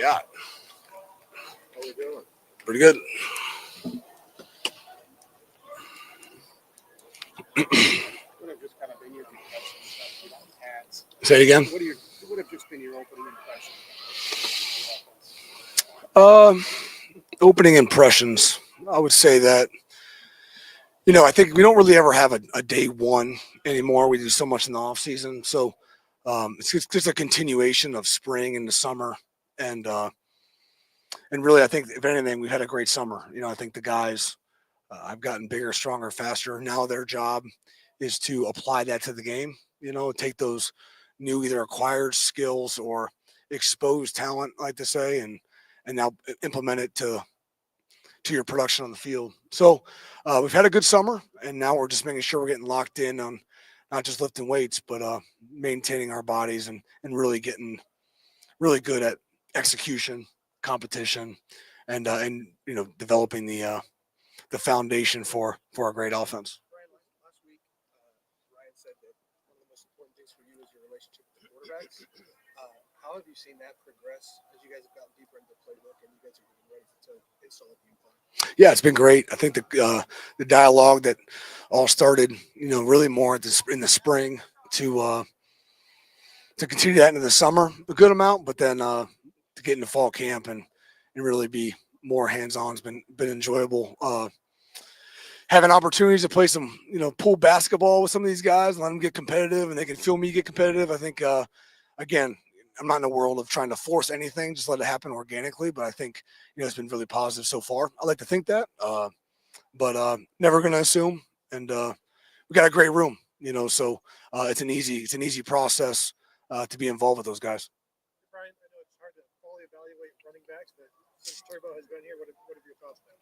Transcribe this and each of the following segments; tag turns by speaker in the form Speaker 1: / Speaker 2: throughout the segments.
Speaker 1: got?
Speaker 2: How we doing?
Speaker 1: Pretty good.
Speaker 2: What have just kind of been your impressions of the Cats?
Speaker 1: Say it again.
Speaker 2: What have just been your opening impressions?
Speaker 1: Opening impressions. I would say that, I think we don't really ever have a day one anymore. We do so much in the off season. So it's just a continuation of spring into summer. And really, I think if anything, we've had a great summer. I think the guys have gotten bigger, stronger, faster. Now their job is to apply that to the game, take those new either acquired skills or exposed talent, I like to say, and now implement it to your production on the field. So we've had a good summer, and now we're just making sure we're getting locked in on not just lifting weights, but maintaining our bodies and really getting really good at execution, competition, and developing the foundation for a great offense.
Speaker 2: Last week, Ryan said that one of the most important things for you is your relationship with the quarterbacks. How have you seen that progress as you guys have gotten deeper into the playbook and you guys are getting ready to install a game plan?
Speaker 1: Yeah, it's been great. I think the dialogue that all started, really more in the spring to continue that into the summer, a good amount, but then to get into fall camp and really be more hands-on has been enjoyable. Having opportunities to play some, pool basketball with some of these guys, let them get competitive, and they can feel me get competitive. I think, again, I'm not in the world of trying to force anything, just let it happen organically. But I think, it's been really positive so far. I like to think that, but never going to assume. And we got a great room, so it's an easy process to be involved with those guys.
Speaker 2: Brian, I know it's hard to fully evaluate running backs, but since Turbo has been here, what have your thoughts been?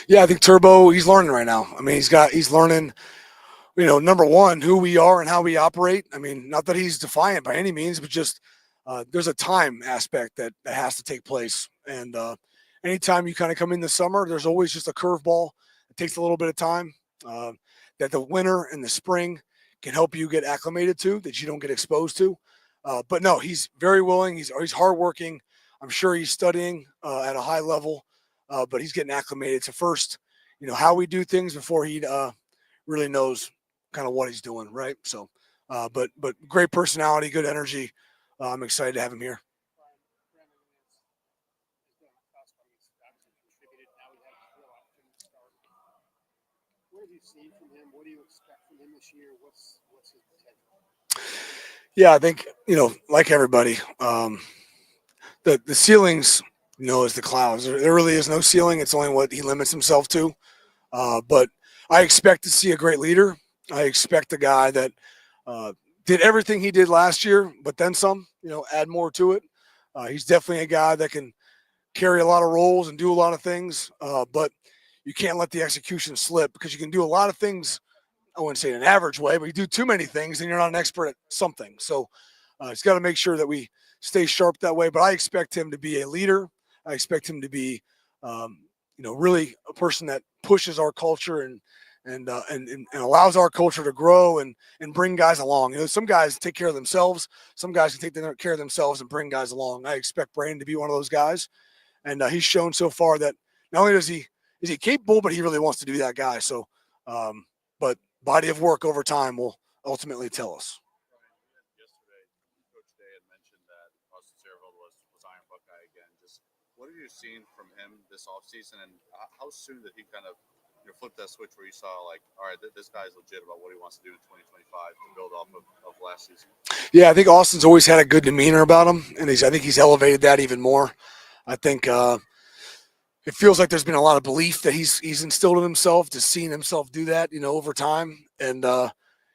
Speaker 1: Yeah, I think Turbo, he's learning right now. I mean, he's learning, number one, who we are and how we operate. I mean, not that he's defiant by any means, but just there's a time aspect that has to take place. And anytime you kind of come in the summer, there's always just a curveball. It takes a little bit of time that the winter and the spring can help you get acclimated to, that you don't get exposed to. But no, he's very willing. He's hardworking. I'm sure he's studying at a high level, but he's getting acclimated to first, how we do things before he really knows kind of what he's doing, right? So, but great personality, good energy. I'm excited to have him here.
Speaker 2: What have you seen from him? What do you expect from him this year? What's his potential?
Speaker 1: Yeah, I think, like everybody, the ceilings, is the clouds. There really is no ceiling. It's only what he limits himself to. But I expect to see a great leader. I expect a guy that did everything he did last year, but then some, add more to it. He's definitely a guy that can carry a lot of roles and do a lot of things, but you can't let the execution slip because you can do a lot of things. I wouldn't say in an average way, but you do too many things and you're not an expert at something. So he's got to make sure that we stay sharp that way. But I expect him to be a leader. I expect him to be, really a person that pushes our culture and allows our culture to grow and bring guys along. Some guys take care of themselves. Some guys can take care of themselves and bring guys along. I expect Brandon to be one of those guys. And he's shown so far that not only is he capable, but he really wants to be that guy. So, but body of work over time will ultimately tell us.
Speaker 3: Yesterday, Coach Day had mentioned that Austin Saravel was Iron Buckeye again. Just what have you seen from him this offseason, and how soon did he kind of flip that switch where you saw, like, all right, this guy's legit about what he wants to do in 2025 to build off of last season?
Speaker 1: Yeah, I think Austin's always had a good demeanor about him, and I think he's elevated that even more. I think it feels like there's been a lot of belief that he's instilled in himself, just seeing himself do that, over time. And,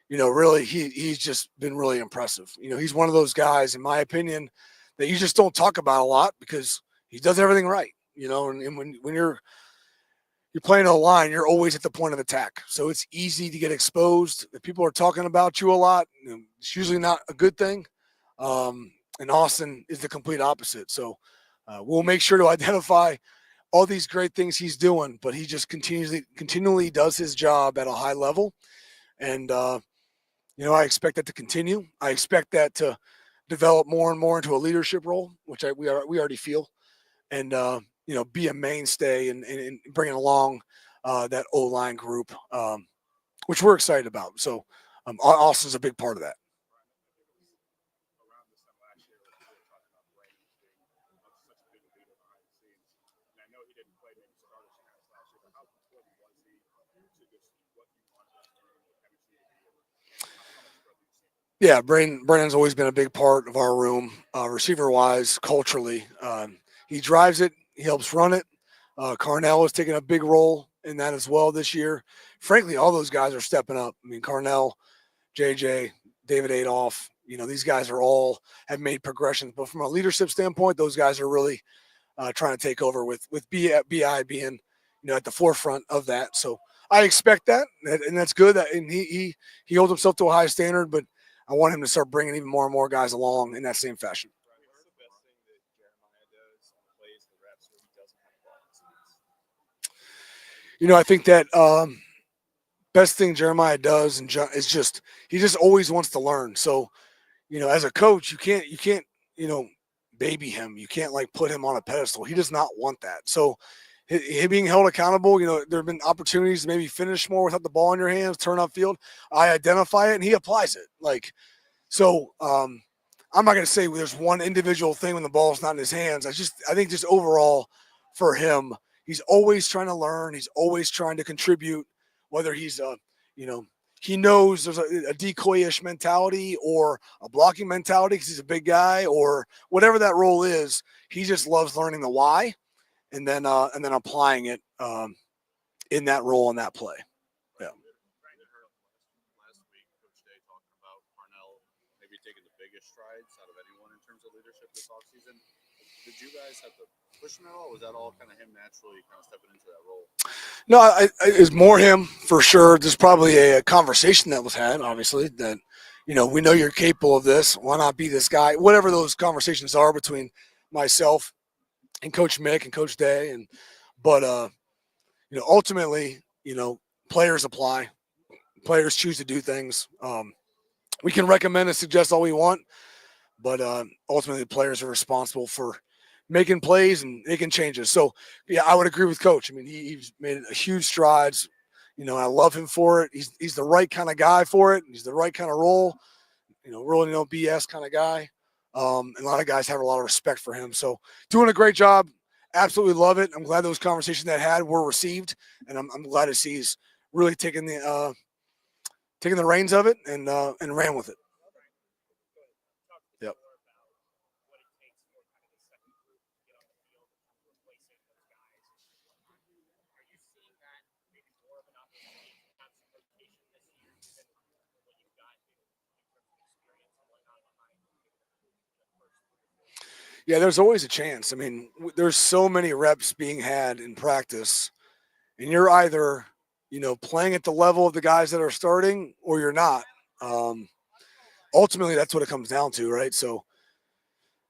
Speaker 1: really he's just been really impressive. He's one of those guys, in my opinion, that you just don't talk about a lot because he does everything right, and when you're playing a line, you're always at the point of attack. So it's easy to get exposed. If people are talking about you a lot, it's usually not a good thing. And Austin is the complete opposite. So we'll make sure to identify all these great things he's doing, but he just continually does his job at a high level. And, I expect that to continue. I expect that to develop more and more into a leadership role, which we already feel. and be a mainstay and bringing along that O line group, which we're excited about. So Austin's a big part of that.
Speaker 3: Around this time last year, we were talking about Brandon being such a big leader behind the scenes. And I know he didn't play maybe starter snaps last year, but how important was he to just what you wanted to do, what chemistry to be, and how much growth you've seen?
Speaker 1: Yeah, Brandon's always been a big part of our room, receiver wise, culturally. He drives it, he helps run it. Carnell has taken a big role in that as well this year. Frankly, all those guys are stepping up. I mean, Carnell, JJ, David Adolph, these guys are all have made progressions. But from a leadership standpoint, those guys are really trying to take over with BI being at the forefront of that. So I expect that, and that's good. And he holds himself to a high standard, but I want him to start bringing even more and more guys along in that same fashion.
Speaker 3: What's the best thing that Jeremiah does on the plays, the reps, where he doesn't have the ball in his hands?
Speaker 1: I think that best thing Jeremiah does is just he just always wants to learn. So as a coach, you can't baby him. You can't like put him on a pedestal. He does not want that. So he being held accountable, there have been opportunities to maybe finish more without the ball in your hands, turn upfield. I identify it and he applies it. So I'm not going to say there's one individual thing when the ball's not in his hands. I think just overall for him, he's always trying to learn. He's always trying to contribute, whether he's he knows there's a decoy-ish mentality or a blocking mentality because he's a big guy or whatever that role is. He just loves learning the why and then applying it in that role and that play. Yeah.
Speaker 3: Last week, Coach Day talking about Parnell maybe taking the biggest strides out of anyone in terms of leadership this offseason. Did you guys have to push him at all? Was that all kind of him naturally kind of stepping into that role?
Speaker 1: No, it's more him for sure. There's probably a conversation that was had, obviously, that we know you're capable of this. Why not be this guy? Whatever those conversations are between myself and Coach Mick and Coach Day, but ultimately, players apply. Players choose to do things. We can recommend and suggest all we want, but ultimately, the players are responsible for making plays and making changes. So, yeah, I would agree with Coach. I mean, he's made a huge strides. I love him for it. He's the right kind of guy for it. He's the right kind of role. Really no BS kind of guy. And a lot of guys have a lot of respect for him. So, doing a great job. Absolutely love it. I'm glad those conversations that I had were received, and I'm glad to see he's really taking the reins of it and ran with it. Yep. Yeah, there's always a chance. I mean, there's so many reps being had in practice, and you're either, playing at the level of the guys that are starting or you're not. Um, Ultimately, that's what it comes down to, right? So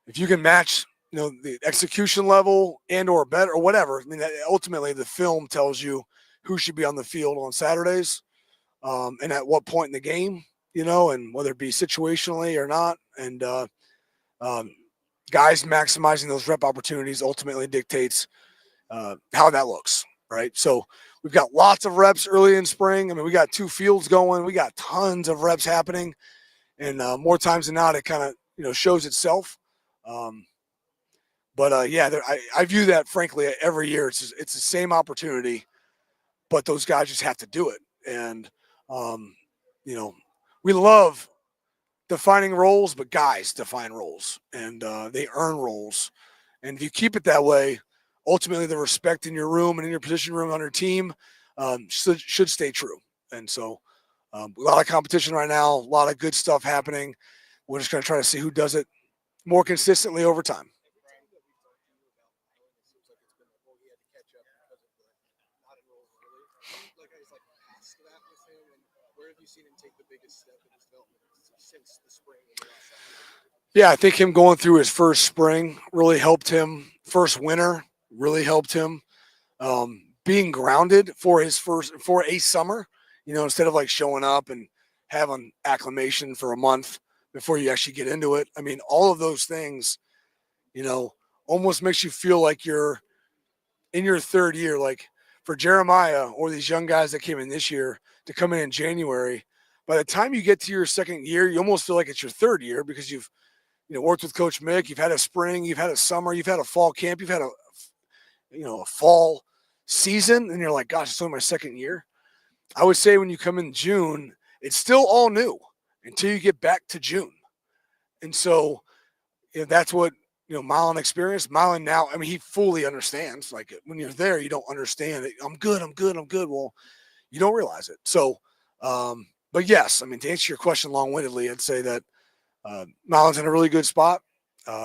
Speaker 1: if you can match, the execution level and or better or whatever, I mean, ultimately the film tells you who should be on the field on Saturdays and at what point in the game, and whether it be situationally or not. And um, guys maximizing those rep opportunities ultimately dictates how that looks, right? So we've got lots of reps early in spring. I mean, we got 2 fields going. We got tons of reps happening, and more times than not, it kind of shows itself. Um, but yeah, I view that frankly every year. It's the same opportunity, but those guys just have to do it. And um, we love defining roles, but guys define roles, and they earn roles. And if you keep it that way, ultimately the respect in your room and in your position room on your team should stay true. And so a lot of competition right now, a lot of good stuff happening. We're just going to try to see who does it more consistently over time.
Speaker 2: Where have you seen him take the biggest step in his development since the spring?
Speaker 1: Yeah, I think him going through his first spring really helped him. First winter really helped him. Being grounded for a summer, instead of like showing up and having acclimation for a month before you actually get into it. I mean, all of those things, almost makes you feel like you're in your third year. Like for Jeremiah or these young guys that came in this year to come in January, by the time you get to your second year, you almost feel like it's your third year because you've worked with Coach Mick, you've had a spring, you've had a summer, you've had a fall camp, you've had a fall season, and you're like, gosh, it's only my second year. I would say when you come in June, it's still all new until you get back to June. And so that's what Milan experienced. Milan now, I mean, he fully understands. Like when you're there, you don't understand it. I'm good. Well, you don't realize it. So, but yes, I mean, to answer your question long-windedly, I'd say that Milan's in a really good spot.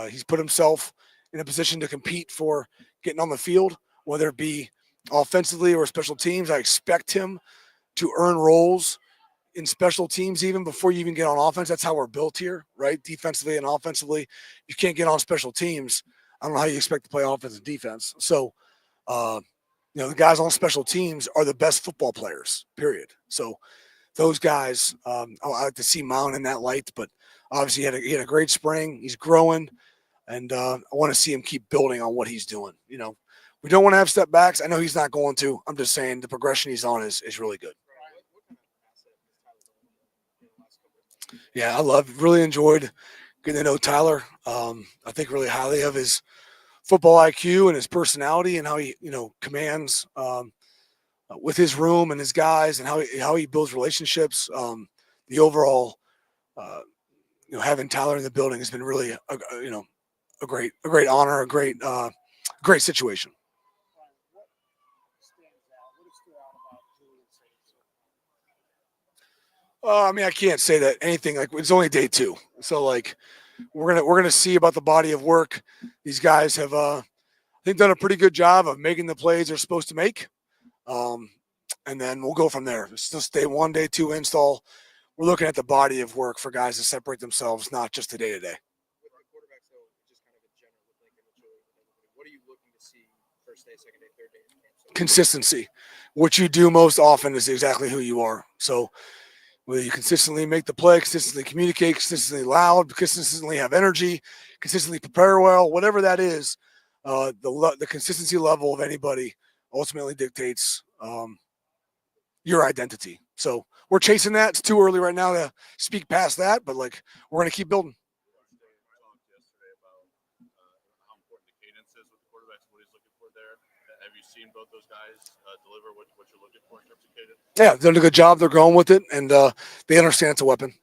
Speaker 1: He's put himself in a position to compete for getting on the field, whether it be offensively or special teams. I expect him to earn roles in special teams even before you even get on offense. That's how we're built here, right? Defensively and offensively. You can't get on special teams. I don't know how you expect to play offense and defense. So, the guys on special teams are the best football players, period. So those guys, I like to see Mount in that light, but obviously he had a great spring. He's growing, and I want to see him keep building on what he's doing. We don't want to have step backs. I know he's not going to. I'm just saying the progression he's on is really good. Yeah, really enjoyed getting to know Tyler. I think really highly of his football IQ and his personality and how he, commands with his room and his guys and how he builds relationships. The overall, having Tyler in the building has been really, a great honor, a great situation. I mean, I can't say that anything. Like it's only day 2, so like we're gonna see about the body of work. These guys have, I think, done a pretty good job of making the plays they're supposed to make, and then we'll go from there. It's just day 1, day 2 install. We're looking at the body of work for guys to separate themselves, not just the day to day.
Speaker 2: With the quarterbacks, though, just kind of in general, what are you looking to see first day, second day, third day in camp?
Speaker 1: Consistency. What you do most often is exactly who you are. So whether you consistently make the play, consistently communicate, consistently loud, consistently have energy, consistently prepare well, whatever that is, the consistency level of anybody ultimately dictates your identity. So we're chasing that. It's too early right now to speak past that, but like we're going to keep building.
Speaker 3: Have you seen both those guys deliver what you're looking for in terms of cadence?
Speaker 1: Yeah, they're doing a good job. They're going with it, and they understand it's a weapon.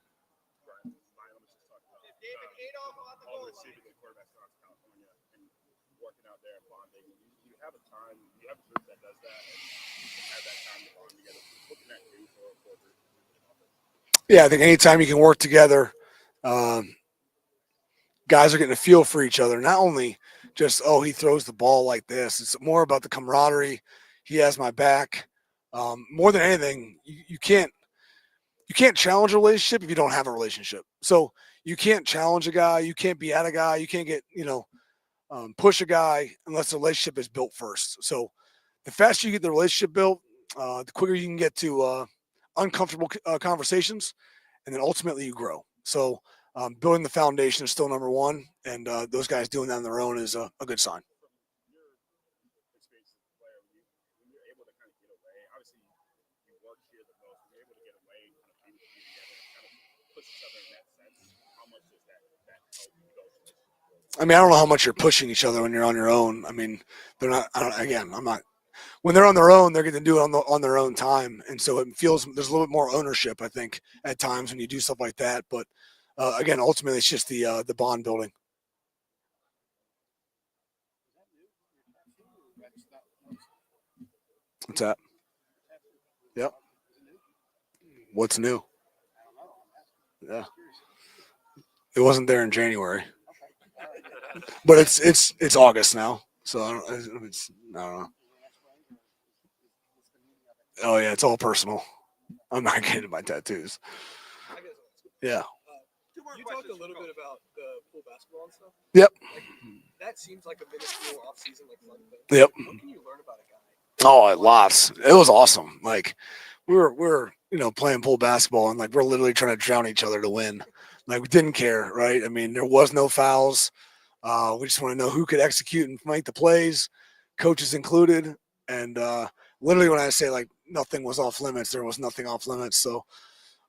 Speaker 1: Yeah, I think anytime you can work together, guys are getting a feel for each other. Not only just, he throws the ball like this. It's more about the camaraderie. He has my back. More than anything, you can't challenge a relationship if you don't have a relationship. So you can't challenge a guy. You can't be at a guy. You can't get, push a guy unless the relationship is built first. So the faster you get the relationship built, the quicker you can get to uncomfortable conversations, and then ultimately you grow. So building the foundation is still number one, and those guys doing that on their own is a good sign. I mean, I don't know how much you're pushing each other when you're on your own. I mean, they're not. I'm not. When they're on their own, they're going to do it on their own time, and so it feels there's a little bit more ownership, I think, at times when you do stuff like that. But again, ultimately, it's just the bond building. What's that? Yep. What's new? Yeah. It wasn't there in January, but it's August now, so I don't know. Oh yeah, it's all personal. I'm not getting my tattoos. Yeah.
Speaker 2: You talked a little bit about the pool basketball and stuff.
Speaker 1: Yep.
Speaker 2: Like, that seems like a minuscule off-season fun thing.
Speaker 1: Yep.
Speaker 2: What can you learn about a guy?
Speaker 1: Oh, lots. It was awesome. Like we're playing pool basketball, and like we're literally trying to drown each other to win. Like we didn't care, right? I mean, there was no fouls. We just want to know who could execute and make the plays, coaches included. And literally, when I say like nothing was off limits, there was nothing off limits. So,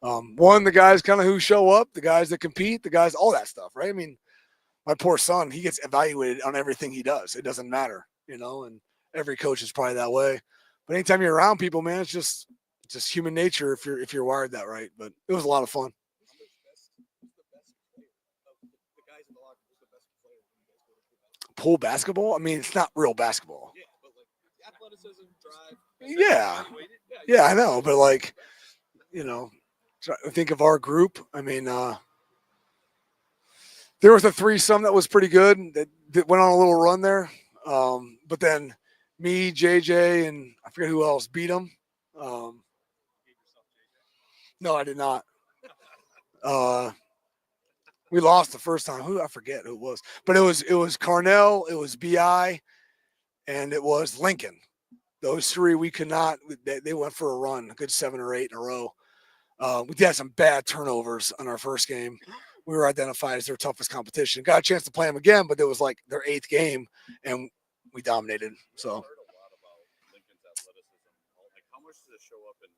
Speaker 1: one, the guys kind of who show up, the guys that compete, the guys, all that stuff, right? I mean, my poor son, he gets evaluated on everything he does. It doesn't matter, and every coach is probably that way. But anytime you're around people, man, it's just human nature if you're wired that right. But it was a lot of fun. Pool basketball? I mean, it's not real basketball.
Speaker 2: Yeah, but like athleticism, drive.
Speaker 1: Yeah, yeah, I know, but like, think of our group. I mean, there was a threesome that was pretty good that went on a little run there. But then me, JJ, and I forget who else beat them. Um, no, I did not. Uh, we lost the first time. I forget who it was, but it was Carnell, it was Bi, and it was Lincoln. Those three we could not. They went for a run, a good 7 or 8 in a row. We had some bad turnovers on our first game. We were identified as their toughest competition. Got a chance to play them again, but it was like their 8th game, and we dominated. So.
Speaker 3: I've heard a lot about Lincoln's athleticism. Like, how much does it show up in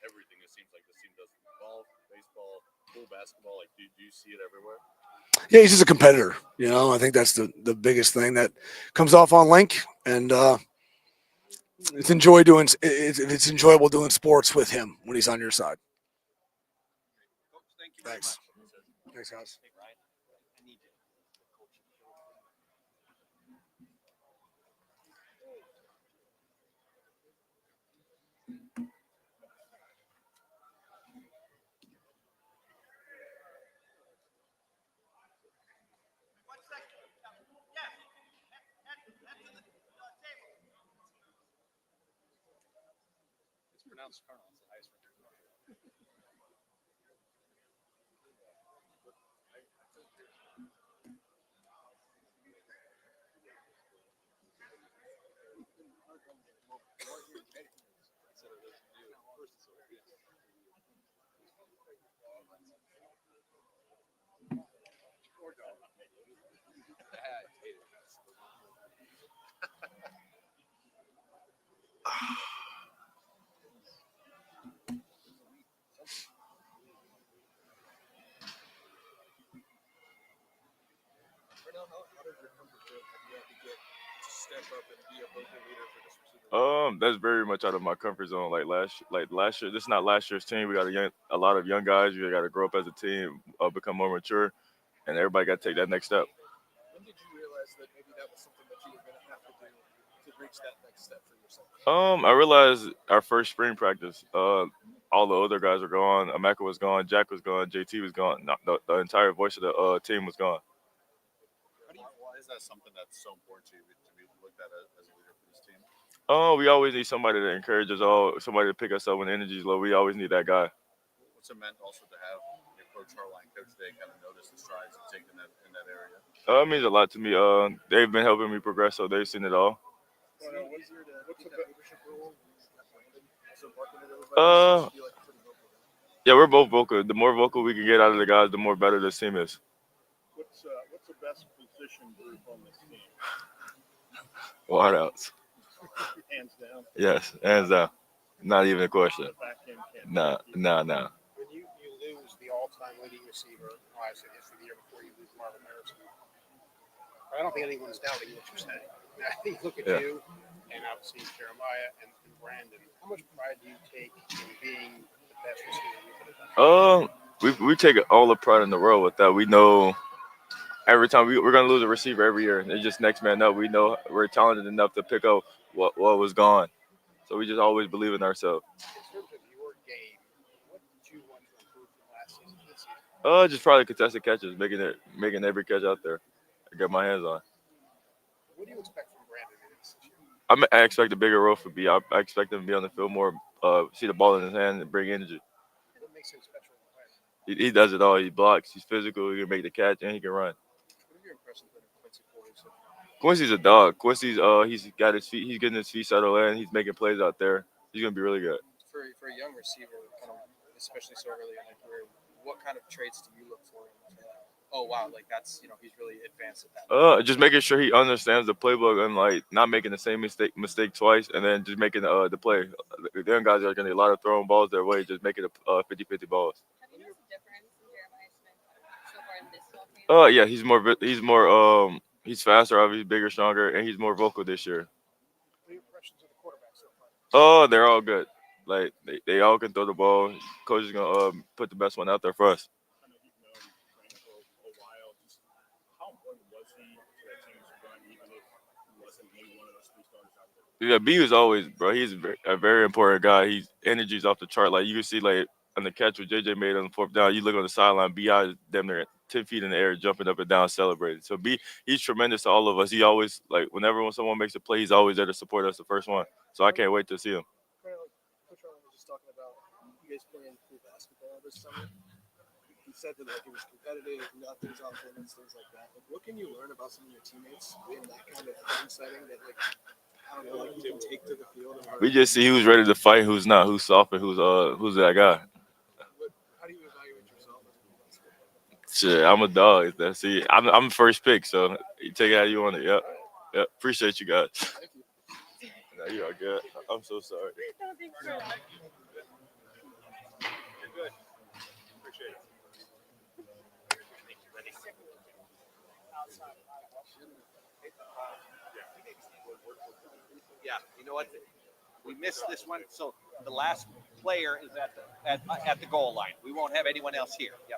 Speaker 3: everything? It seems like this team does golf, baseball, pool basketball. Like, do you see it everywhere?
Speaker 1: Yeah, he's just a competitor. I think that's the biggest thing that comes off on Link, and it's it's enjoyable doing sports with him when he's on your side.
Speaker 2: Thank you very
Speaker 1: Thanks.
Speaker 2: much.
Speaker 1: Thanks, guys.
Speaker 2: Hey, Ryan, I need you. It's pronounced Colonel. It's the highest rank. How does your comfort feel? Have you had to get to step up and be a vocal leader for this receiver?
Speaker 4: That's very much out of my comfort zone. Like last year, this is not last year's team. We got a lot of young guys. We got to grow up as a team, become more mature, and everybody got to take that next step.
Speaker 2: When did you realize that maybe that was something that you were going to have to do to reach that next step for yourself?
Speaker 4: I realized our first spring practice, all the other guys were gone. Amaka was gone, Jack was gone, JT was gone. No, the entire voice of the team was gone.
Speaker 3: Why is that something that's so important to you to be looked at as a leader for this team?
Speaker 4: We always need somebody to encourage us all, somebody to pick us up when the energy's low. We always need that guy.
Speaker 3: What's it meant also to have your coach Hartline coach today kind of notice the strides you've taken in that area?
Speaker 4: It means a lot to me. They've been helping me progress, so they've seen it all.
Speaker 2: What's the leadership role? Also barking at everybody.
Speaker 4: Uh,
Speaker 2: You feel like pretty vocal.
Speaker 4: yeah, we're both vocal. The more vocal we can get out of the guys, the more better this team is.
Speaker 5: What's the best position group on this team?
Speaker 4: Wideouts.
Speaker 5: Hands down.
Speaker 4: Yes, hands down. Not even a question.
Speaker 5: The back end can't.
Speaker 4: Nah.
Speaker 6: When you lose the all-time leading receiver, obviously this for the year before you lose Marvin Harrison, I don't think anyone's doubting what you're saying. Now, you look at
Speaker 4: Yeah.
Speaker 6: you and obviously Jeremiah and Brandon. How much pride do you take in being the best receiver you could have done?
Speaker 4: We take all the pride in the world with that. We know every time we're gonna lose a receiver every year. It's just next man up. We know we're talented enough to pick up what was gone. So we just always believe in ourselves.
Speaker 6: In terms of your game, what did you want to improve from last season to this season?
Speaker 4: Just probably contested catches, making every catch out there. I get my hands on.
Speaker 6: What do you expect from Brandon in this year?
Speaker 4: I expect a bigger role for B. I expect him to be on the field more, see the ball in his hand and bring energy.
Speaker 6: What makes him special in the play?
Speaker 4: He does it all. He blocks. He's physical. He can make the catch and he can run.
Speaker 2: What are your impressions of Quincy Porter so far?
Speaker 4: Quincy's a dog. Quincy's he's got his feet. He's getting his feet settled in. He's making plays out there. He's gonna be really good.
Speaker 2: For a young receiver, kind of especially so early in their career, what kind of traits do you look for
Speaker 7: oh wow, like that's he's really advanced at that.
Speaker 4: Just making sure he understands the playbook and like not making the same mistake twice, and then just making the play. The young guys are gonna get a lot of throwing balls their way, just making it 50-50 balls.
Speaker 8: Have you noticed a difference in Jeremiah Smith so far in this ball game?
Speaker 4: Yeah, he's faster, obviously bigger, stronger, and he's more vocal this year.
Speaker 6: What are your impressions of the quarterback so far?
Speaker 4: Oh, they're all good. Like they all can throw the ball. Coach is gonna put the best one out there for us.
Speaker 5: I know you've known Frank for a while. Just how important was he to that team's run, even if he wasn't maybe one of those three starters out there?
Speaker 4: Yeah, B was always, bro. He's a very important guy. He's energy's off the chart. Like you can see, like on the catch what JJ made on the fourth down. You look on the sideline, Bi is damn near 10 feet in the air, jumping up and down, celebrating. So B, he's tremendous to all of us. He always like when someone makes a play, he's always there to support us, the first one. So I can't wait to see him.
Speaker 2: Kind of like Coach Hartline was just talking about you guys playing cool basketball this summer. He said that like it was competitive, nothing's off limits, things like that. Like, what can you learn about some of your teammates in that kind of game setting that like I don't know, like you can take to the field? And
Speaker 4: We just see who's ready to fight, who's not, who's soft, and who's that guy.
Speaker 2: how do you evaluate yourself as a basketball?
Speaker 4: Shit, I'm a dog. I'm first pick, so you take it how you want it. Yep. Yep. Appreciate you guys.
Speaker 2: Thank you.
Speaker 4: No, you are good. I'm so sorry.
Speaker 8: No, thanks for that.
Speaker 6: You're good. Appreciate it.
Speaker 7: Yeah, you know what? We missed this one, so the last player is at the goal line. We won't have anyone else here. Yeah.